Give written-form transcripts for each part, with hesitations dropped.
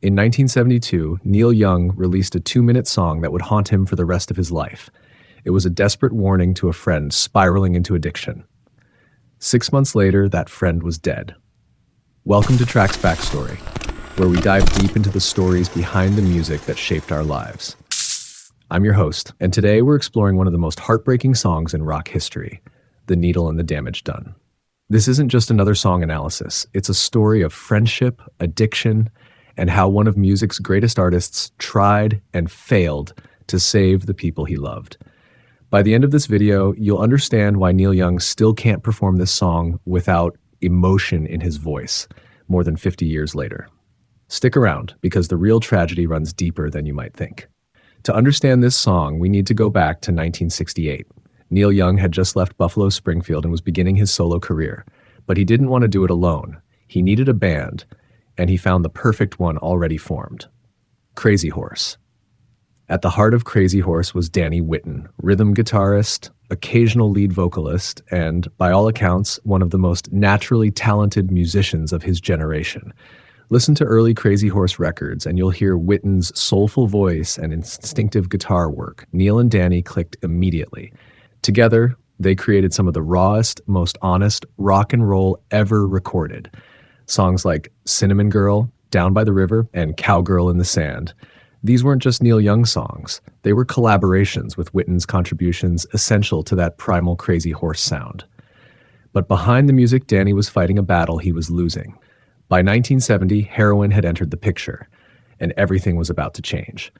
In 1972, Neil Young released a 2-minute song that would haunt him for the rest of his life. It was a desperate warning to a friend spiraling into addiction. 6 months later, that friend was dead. Welcome to Track's Backstory, where we dive deep into the stories behind the music that shaped our lives. I'm your host, and today we're exploring one of the most heartbreaking songs in rock history, The Needle and the Damage Done. This isn't just another song analysis. It's a story of friendship, addiction, and how one of music's greatest artists tried and failed to save the people he loved. By the end of this video, you'll understand why Neil Young still can't perform this song without emotion in his voice more than 50 years later. Stick around, because the real tragedy runs deeper than you might think. To understand this song, we need to go back to 1968. Neil Young had just left Buffalo Springfield and was beginning his solo career, but he didn't want to do it alone. He needed a band, and he found the perfect one already formed: Crazy Horse. At the heart of Crazy Horse was Danny Whitten, rhythm guitarist, occasional lead vocalist, and, by all accounts, one of the most naturally talented musicians of his generation. Listen to early Crazy Horse records, and you'll hear Whitten's soulful voice and instinctive guitar work. Neil and Danny clicked immediately. Together, they created some of the rawest, most honest rock and roll ever recorded. Songs like Cinnamon Girl, Down by the River, and Cowgirl in the Sand. These weren't just Neil Young songs. They were collaborations with Whitten's contributions essential to that primal Crazy Horse sound. But behind the music, Danny was fighting a battle he was losing. By 1970, heroin had entered the picture, and everything was about to change.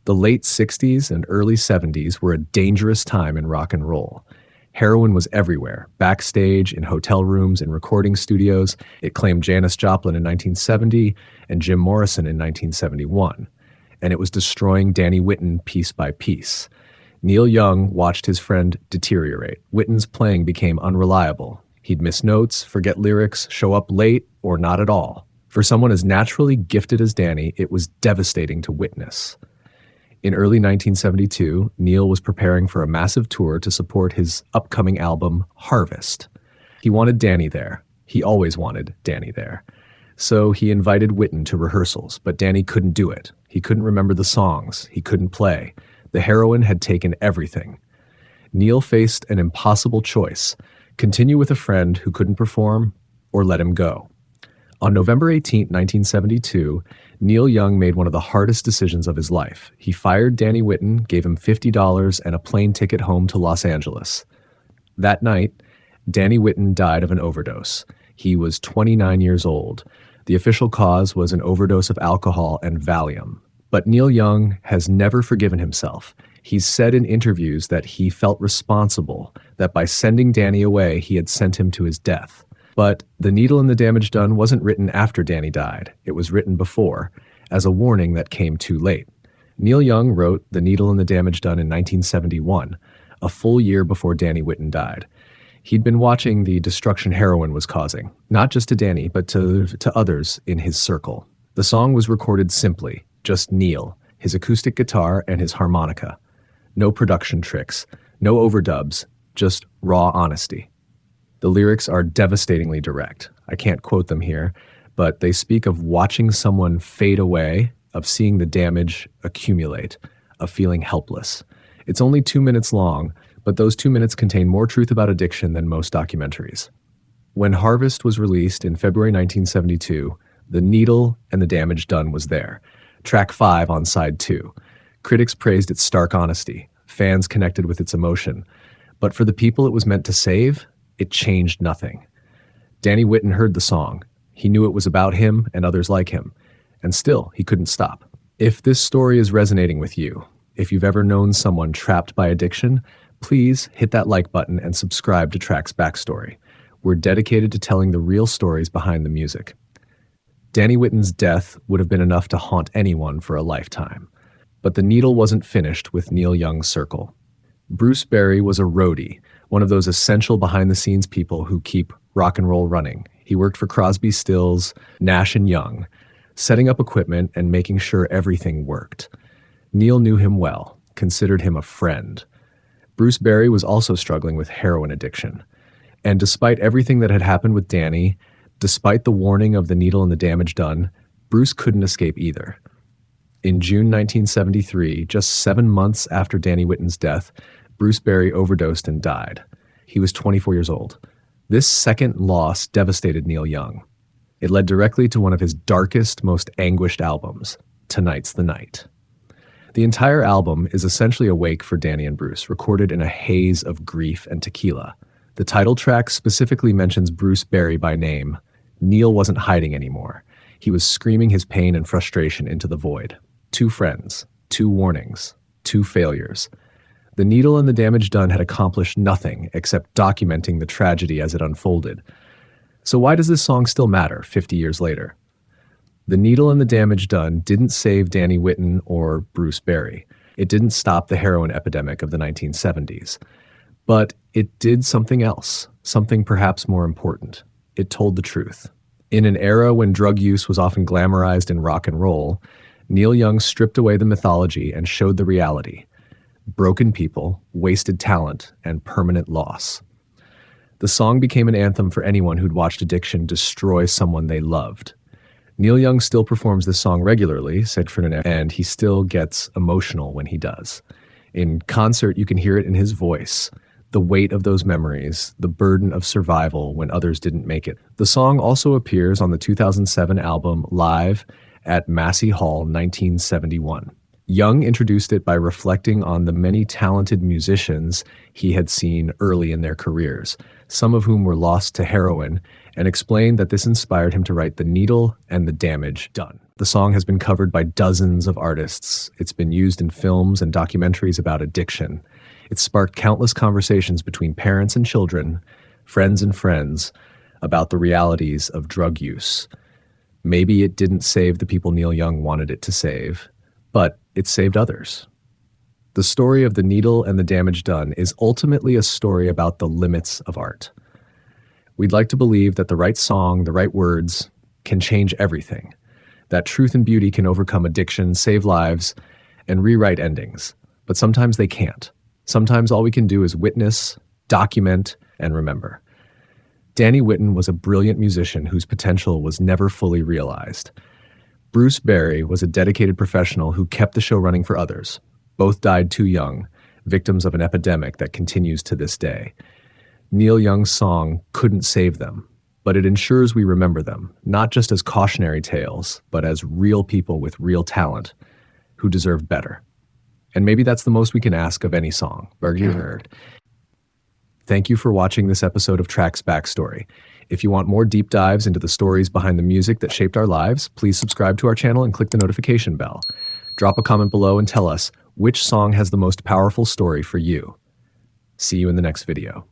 The late 60s and early 70s were a dangerous time in rock and roll. Heroin was everywhere, backstage, in hotel rooms, in recording studios. It claimed Janis Joplin in 1970 and Jim Morrison in 1971. And it was destroying Danny Whitten piece by piece. Neil Young watched his friend deteriorate. Whitten's playing became unreliable. He'd miss notes, forget lyrics, show up late, or not at all. For someone as naturally gifted as Danny, it was devastating to witness. In early 1972, Neil was preparing for a massive tour to support his upcoming album, Harvest. He wanted Danny there. He always wanted Danny there. So he invited Whitten to rehearsals, but Danny couldn't do it. He couldn't remember the songs. He couldn't play. The heroin had taken everything. Neil faced an impossible choice: continue with a friend who couldn't perform, or let him go. On November 18, 1972, Neil Young made one of the hardest decisions of his life. He fired Danny Whitten, gave him $50 and a plane ticket home to Los Angeles. That night, Danny Whitten died of an overdose. He was 29 years old. The official cause was an overdose of alcohol and Valium. But Neil Young has never forgiven himself. He's said in interviews that he felt responsible, that by sending Danny away, he had sent him to his death. But The Needle and the Damage Done wasn't written after Danny died. It was written before, as a warning that came too late. Neil Young wrote The Needle and the Damage Done in 1971, a full year before Danny Whitten died. He'd been watching the destruction heroin was causing, not just to Danny, but to others in his circle. The song was recorded simply, just Neil, his acoustic guitar, and his harmonica. No production tricks, no overdubs, just raw honesty. The lyrics are devastatingly direct. I can't quote them here, but they speak of watching someone fade away, of seeing the damage accumulate, of feeling helpless. It's only 2 minutes long, but those 2 minutes contain more truth about addiction than most documentaries. When Harvest was released in February 1972, The Needle and the Damage Done was there. Track 5 on side 2. Critics praised its stark honesty. Fans connected with its emotion. But for the people it was meant to save, it changed nothing. Danny Whitten heard the song. He knew it was about him and others like him. And still, he couldn't stop. If this story is resonating with you, if you've ever known someone trapped by addiction, please hit that like button and subscribe to Track's Backstory. We're dedicated to telling the real stories behind the music. Danny Whitten's death would have been enough to haunt anyone for a lifetime. But the needle wasn't finished with Neil Young's circle. Bruce Berry was a roadie, one of those essential behind-the-scenes people who keep rock and roll running. He worked for Crosby, Stills, Nash & Young, setting up equipment and making sure everything worked. Neil knew him well, considered him a friend. Bruce Berry was also struggling with heroin addiction. And despite everything that had happened with Danny, despite the warning of The Needle and the Damage Done, Bruce couldn't escape either. In June 1973, just 7 months after Danny Whitten's death, Bruce Berry overdosed and died. He was 24 years old. This second loss devastated Neil Young. It led directly to one of his darkest, most anguished albums, Tonight's the Night. The entire album is essentially a wake for Danny and Bruce, recorded in a haze of grief and tequila. The title track specifically mentions Bruce Berry by name. Neil wasn't hiding anymore. He was screaming his pain and frustration into the void. 2 friends, 2 warnings, 2 failures. The needle and the damage done had accomplished nothing except documenting the tragedy as it unfolded. So why does this song still matter 50 years later? The needle and the damage done didn't save Danny Whitten or Bruce Berry. It didn't stop the heroin epidemic of the 1970s. But it did something else, something perhaps more important. It told the truth. In an era when drug use was often glamorized in rock and roll, Neil Young stripped away the mythology and showed the reality. Broken people, wasted talent, and permanent loss. The song became an anthem for anyone who'd watched addiction destroy someone they loved. Neil Young still performs this song regularly, said Ferdinand, and he still gets emotional when he does. In concert, you can hear it in his voice. The weight of those memories, the burden of survival when others didn't make it. The song also appears on the 2007 album Live at Massey Hall 1971. Young introduced it by reflecting on the many talented musicians he had seen early in their careers, some of whom were lost to heroin, and explained that this inspired him to write The Needle and the Damage Done. The song has been covered by dozens of artists. It's been used in films and documentaries about addiction. It sparked countless conversations between parents and children, friends and friends, about the realities of drug use. Maybe it didn't save the people Neil Young wanted it to save, but it saved others. The story of The Needle and the Damage Done is ultimately a story about the limits of art. We'd like to believe that the right song, the right words, can change everything, that truth and beauty can overcome addiction, save lives, and rewrite endings. But sometimes they can't. Sometimes all we can do is witness, document, and remember. Danny Whitten was a brilliant musician whose potential was never fully realized. Bruce Berry was a dedicated professional who kept the show running for others. Both died too young, victims of an epidemic that continues to this day. Neil Young's song couldn't save them, but it ensures we remember them, not just as cautionary tales, but as real people with real talent who deserve better. And maybe that's the most we can ask of any song. Thank you for watching this episode of Track's Backstory. If you want more deep dives into the stories behind the music that shaped our lives, please subscribe to our channel and click the notification bell. Drop a comment below and tell us which song has the most powerful story for you. See you in the next video.